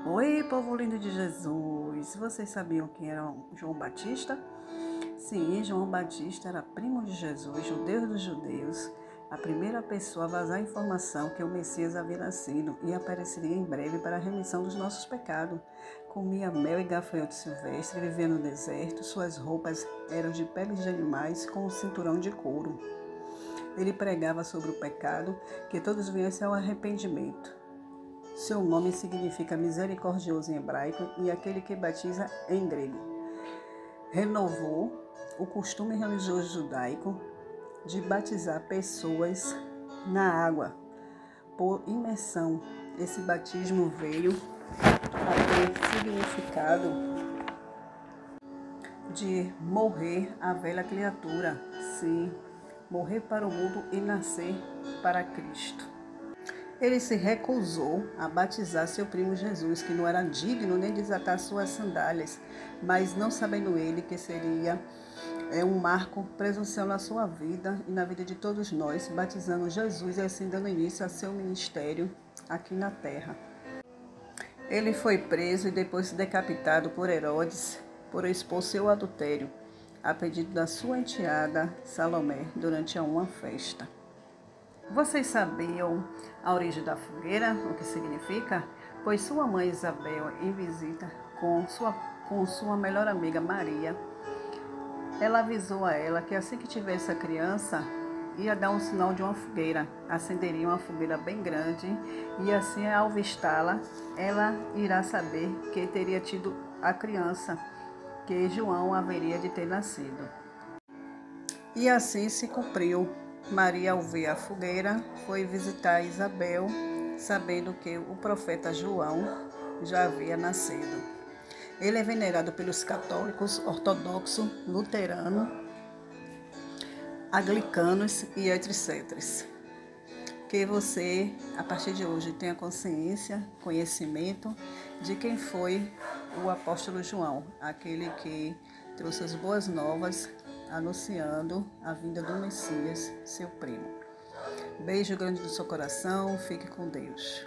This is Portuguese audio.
Oi, povo lindo de Jesus! Vocês sabiam quem era João Batista? Sim, João Batista era primo de Jesus, judeu dos judeus, a primeira pessoa a vazar a informação que o Messias havia nascido e apareceria em breve para a remissão dos nossos pecados. Comia mel e gafanhoto silvestre, vivia no deserto, suas roupas eram de peles de animais com um cinturão de couro. Ele pregava sobre o pecado, que todos viessem ao arrependimento. Seu nome significa misericordioso em hebraico e aquele que batiza em grego. Renovou o costume religioso judaico de batizar pessoas na água por imersão. Esse batismo veio a ter significado de morrer a velha criatura, sim, morrer para o mundo e nascer para Cristo. Ele se recusou a batizar seu primo Jesus, que não era digno nem de desatar suas sandálias, mas não sabendo ele que seria um marco presencial na sua vida e na vida de todos nós, batizando Jesus e assim dando início a seu ministério aqui na terra. Ele foi preso e depois decapitado por Herodes por expor seu adultério, a pedido da sua enteada Salomé, durante uma festa. Vocês sabiam a origem da fogueira, o que significa? Pois sua mãe Isabel, em visita com sua melhor amiga Maria, ela avisou a ela que assim que tivesse a criança, ia dar um sinal de uma fogueira, acenderia uma fogueira bem grande e assim ao avistá-la, ela irá saber que teria tido a criança, que João haveria de ter nascido. E assim se cumpriu. Maria, ao ver a fogueira, foi visitar Isabel, sabendo que o profeta João já havia nascido. Ele é venerado pelos católicos, ortodoxos, luteranos, anglicanos e etc. Que você, a partir de hoje, tenha consciência, conhecimento de quem foi o apóstolo João, aquele que trouxe as boas novas, anunciando a vinda do Messias, seu primo. Beijo grande no seu coração, fique com Deus.